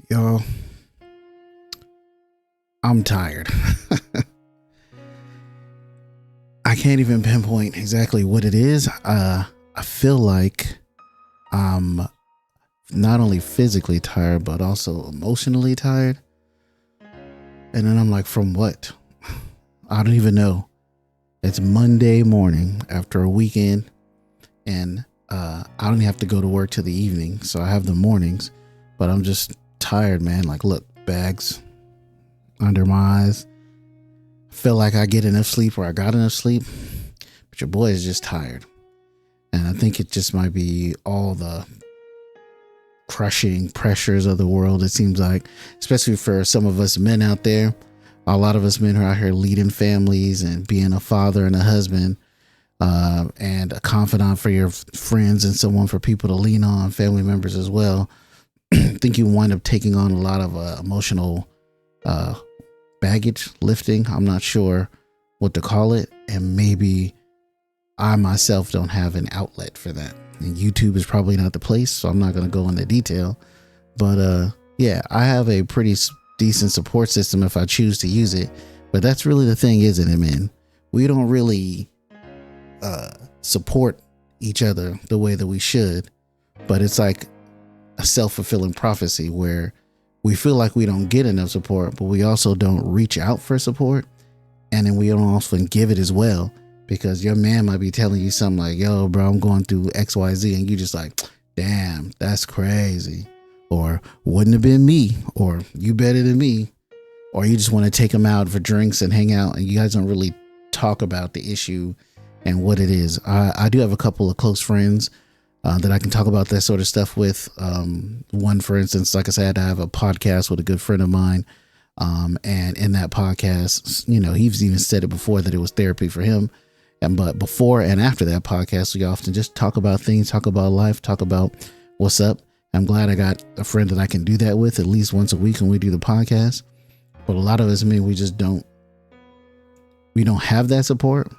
Y'all, I'm tired. I can't even pinpoint exactly what it is. I feel like I'm not only physically tired, but also emotionally tired. And then I'm like, from what? I don't even know. It's Monday morning after a weekend, and I don't even have to go to work till the evening. So I have the mornings, but I'm just tired, man. Like, look, bags under my eyes. Feel like I get enough sleep, or I got enough sleep, but your boy is just tired. And I think it just might be all the crushing pressures of the world. It seems like, especially for some of us men out there, a lot of us men who are out here leading families and being a father and a husband, and a confidant for your friends and someone for people to lean on, family members as well. I think you wind up taking on a lot of emotional baggage lifting. I'm not sure what to call it, and maybe I myself don't have an outlet for that, and YouTube is probably not the place, so I'm not going to go into detail. But yeah, I have a pretty decent support system if I choose to use it, but that's really the thing, isn't it, man? We don't really support each other the way that we should, but it's like a self-fulfilling prophecy where we feel like we don't get enough support, but we also don't reach out for support, and then we don't often give it as well, because your man might be telling you something like, yo bro, I'm going through XYZ, and you just like, damn, that's crazy, or wouldn't have been me, or you better than me, or you just want to take them out for drinks and hang out, and you guys don't really talk about the issue and what it is. I do have a couple of close friends that I can talk about that sort of stuff with. One, for instance, like I said, I have a podcast with a good friend of mine. And in that podcast, you know, he's even said it before that it was therapy for him. But before and after that podcast, we often just talk about things, talk about life, talk about what's up. I'm glad I got a friend that I can do that with at least once a week when we do the podcast. But a lot of us, we just don't have that support.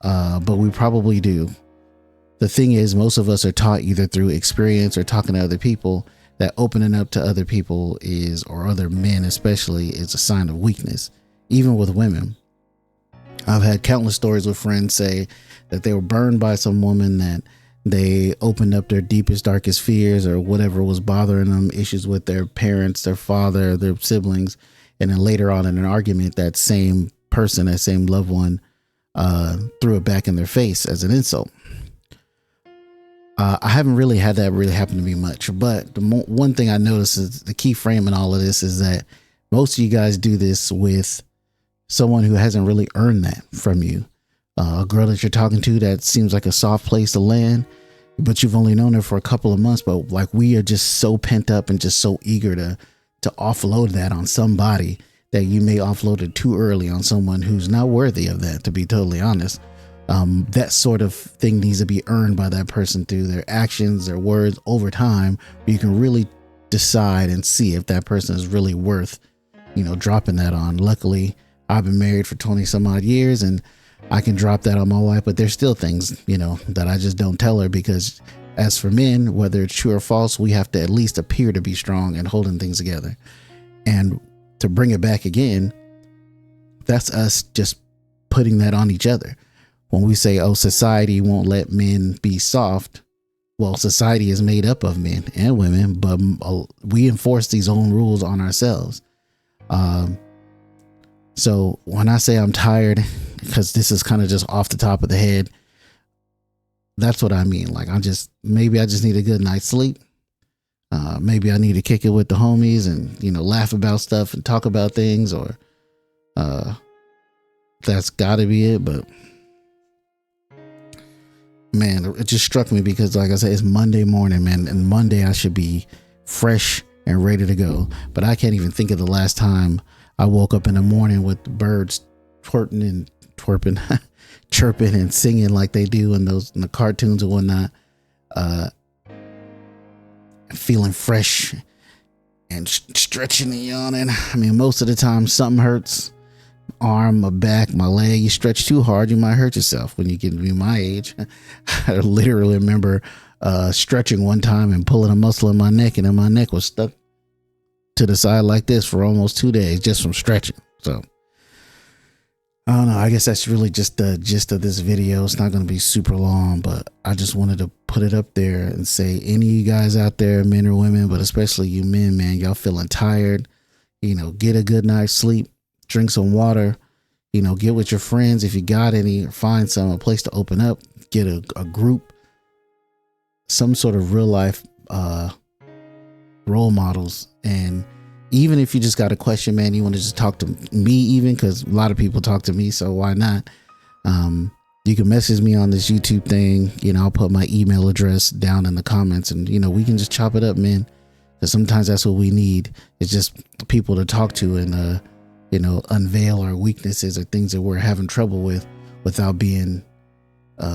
But we probably do. The thing is, most of us are taught either through experience or talking to other people that opening up to other people is, or other men especially, is a sign of weakness, even with women. I've had countless stories with friends say that they were burned by some woman, that they opened up their deepest, darkest fears or whatever was bothering them, issues with their parents, their father, their siblings. And then later on in an argument, that same person, that same loved one, threw it back in their face as an insult. I haven't really had that really happen to me much, but the one thing I noticed is the key frame in all of this is that most of you guys do this with someone who hasn't really earned that from you. A girl that you're talking to that seems like a soft place to land, but you've only known her for a couple of months, but like we are just so pent up and just so eager to offload that on somebody that you may offload it too early on someone who's not worthy of that, to be totally honest. That sort of thing needs to be earned by that person through their actions, their words over time. You can really decide and see if that person is really worth, dropping that on. Luckily, I've been married for 20 some odd years and I can drop that on my wife, but there's still things, that I just don't tell her, because as for men, whether it's true or false, we have to at least appear to be strong and holding things together. And to bring it back again, that's us just putting that on each other. When we say, oh, society won't let men be soft, well, society is made up of men and women, but we enforce these own rules on ourselves. So when I say I'm tired, because this is kind of just off the top of the head, that's what I mean. Like, maybe I just need a good night's sleep. Maybe I need to kick it with the homies and, laugh about stuff and talk about things, or that's gotta be it. But man, it just struck me because, like I said, it's Monday morning, man, and Monday I should be fresh and ready to go. But I can't even think of the last time I woke up in the morning with the birds chirping and singing like they do in the cartoons and whatnot. Feeling fresh and stretching and yawning. I mean, most of the time something hurts. Arm, my back, my leg. You stretch too hard, you might hurt yourself when you get to be my age. I literally remember stretching one time and pulling a muscle in my neck, and then my neck was stuck to the side like this for almost 2 days just from stretching. So I don't know. I guess that's really just the gist of this video. It's not going to be super long, but I just wanted to put it up there and say, any of you guys out there, men or women, but especially you men, man, y'all feeling tired, you know, get a good night's sleep, drink some water, you know, get with your friends if you got any, or find a place to open up, get a group, some sort of real life role models. And even if you just got a question, man, you want to just talk to me, even because a lot of people talk to me, so why not? You can message me on this YouTube thing. You know, I'll put my email address down in the comments, and you know, we can just chop it up, man. Because sometimes that's what we need. It's just people to talk to and you know, unveil our weaknesses or things that we're having trouble with without being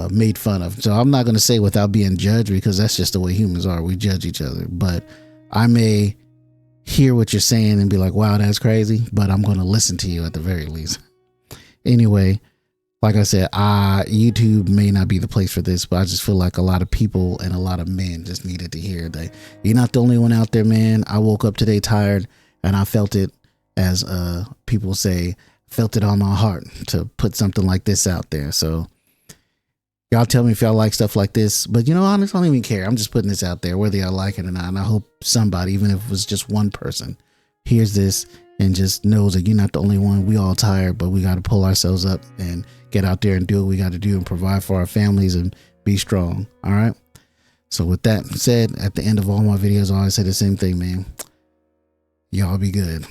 made fun of. So I'm not going to say without being judged, because that's just the way humans are. We judge each other. But I may hear what you're saying and be like, wow, that's crazy, but I'm going to listen to you at the very least. Anyway, like I said, YouTube may not be the place for this, but I just feel like a lot of people and a lot of men just needed to hear that you're not the only one out there, man. I woke up today tired, and I felt it, as people say, felt it on my heart to put something like this out there. So y'all tell me if y'all like stuff like this, but you know, honestly, I don't even care. I'm just putting this out there, whether y'all like it or not. And I hope somebody, even if it was just one person, hears this and just knows that you're not the only one. We all tired, but we got to pull ourselves up and get out there and do what we got to do and provide for our families and be strong. All right. So with that said, at the end of all my videos, I always say the same thing, man. Y'all be good.